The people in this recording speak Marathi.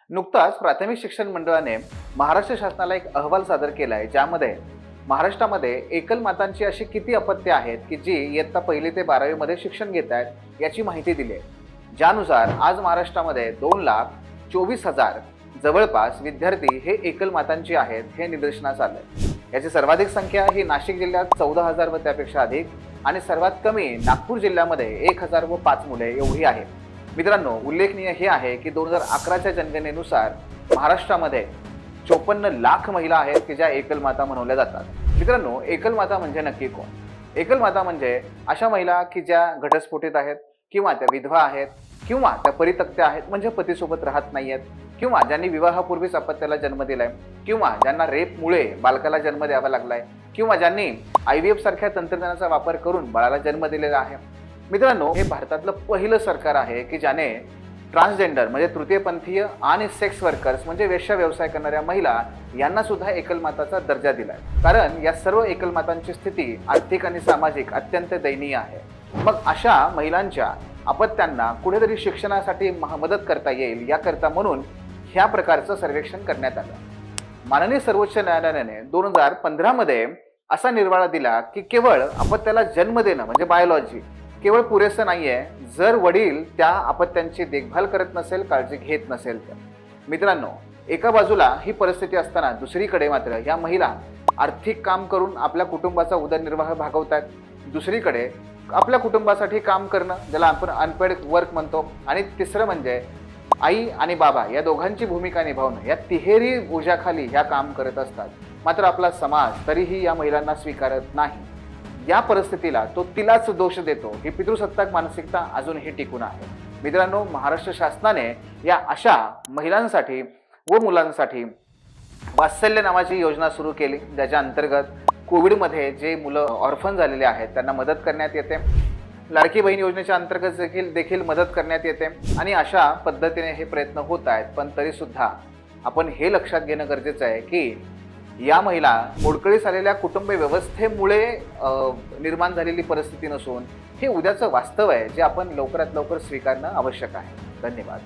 नुकताच प्राथमिक शिक्षण मंडळाने महाराष्ट्र शासनाला एक अहवाल सादर केलाय, ज्यामध्ये महाराष्ट्रामध्ये एकल मातांची अशी किती अपत्ये आहेत की जी इयत्ता 1 ते 12वी मध्ये शिक्षण घेत आहेत याची माहिती दिली आहे। ज्यानुसार आज महाराष्ट्रामध्ये 2,24,000 जवळपास विद्यार्थी हे एकल मातांची आहेत हे निदर्शनास आलंय। याची सर्वाधिक संख्या ही नाशिक जिल्ह्यात 14,000 व त्यापेक्षा अधिक आणि सर्वात कमी नागपूर जिल्ह्यामध्ये 1,005 मुले एवढी आहे। मित्रांनो, उल्लेखनीय हे आहे की 2011च्या जनगणनेनुसार महाराष्ट्रामध्ये 54 लाख महिला आहेत की ज्या एकल माता म्हणवल्या जातात। मित्रांनो, एकल माता म्हणजे नक्की कोण? एकल माता म्हणजे अशा महिला की ज्या घटस्फोटित आहेत किंवा त्या विधवा आहेत किंवा त्या परित्यक्त्या आहेत, म्हणजे पतीसोबत राहत नाहीयेत, किंवा ज्यांनी विवाहापूर्वीच अपत्याला जन्म दिलाय, किंवा ज्यांना रेपमुळे बालकाला जन्म द्यावा लागलाय, किंवा ज्यांनी IVF सारख्या तंत्रज्ञानाचा वापर करून बाळाला जन्म दिलेला आहे। मित्रांनो, हे भारतातलं पहिलं सरकार आहे की ज्याने ट्रान्सजेंडर म्हणजे तृतीयपंथीय आणि सेक्स वर्कर्स म्हणजे वेश्या व्यवसाय करणाऱ्या महिला यांना सुद्धा एकल माताचा दर्जा दिलाय। कारण या सर्व एकल मातांची स्थिती आर्थिक आणि सामाजिक अत्यंत दयनीय आहे। मग अशा महिलांच्या अपत्यांना कुठेतरी शिक्षणासाठी मदत करता येईल याकरता म्हणून ह्या प्रकारचं सर्वेक्षण करण्यात आलं। माननीय सर्वोच्च न्यायालयाने 2015 मध्ये असा निर्वाळा दिला की केवळ अपत्याला जन्म देणं म्हणजे बायोलॉजी केवळ पुरेसं नाहीये जर वडील त्या अपत्यांची देखभाल करत नसेल, काळजी घेत नसेल तर। मित्रांनो, एका बाजूला ही परिस्थिती असताना दुसरीकडे मात्र ह्या महिला आर्थिक काम करून आपल्या कुटुंबाचा उदरनिर्वाह भागवतात। दुसरीकडे आपल्या कुटुंबासाठी काम करणं, ज्याला आपण अनपेड वर्क म्हणतो, आणि तिसरं म्हणजे आई आणि बाबा या दोघांची भूमिका निभावणं, या तिहेरी बोजाखाली ह्या काम करत असतात। मात्र आपला समाज तरीही या महिलांना स्वीकारत नाही। या परिस्थितीला तो तिलाच दोष देतो। ही पितृसत्ताक मानसिकता अजूनही टिकून आहे। मित्रांनो, महाराष्ट्र शासनाने या अशा महिलांसाठी व मुलांसाठी वात्सल्य नावाची योजना सुरू केली, ज्याच्या अंतर्गत कोविडमध्ये जे मुलं ऑर्फन झालेले आहेत त्यांना मदत करण्यात येते। लाडकी बहीण योजनेच्या अंतर्गत देखील मदत करण्यात येते आणि अशा पद्धतीने हे प्रयत्न होत आहेत। पण तरी सुद्धा आपण हे लक्षात घेणं गरजेचं आहे की या महिला मोडकळीस आलेल्या कुटुंब व्यवस्थेमुळे निर्माण झालेली परिस्थिती नसून हे उद्याचं वास्तव आहे, जे आपण लवकरात लवकर स्वीकारणं आवश्यक आहे। धन्यवाद।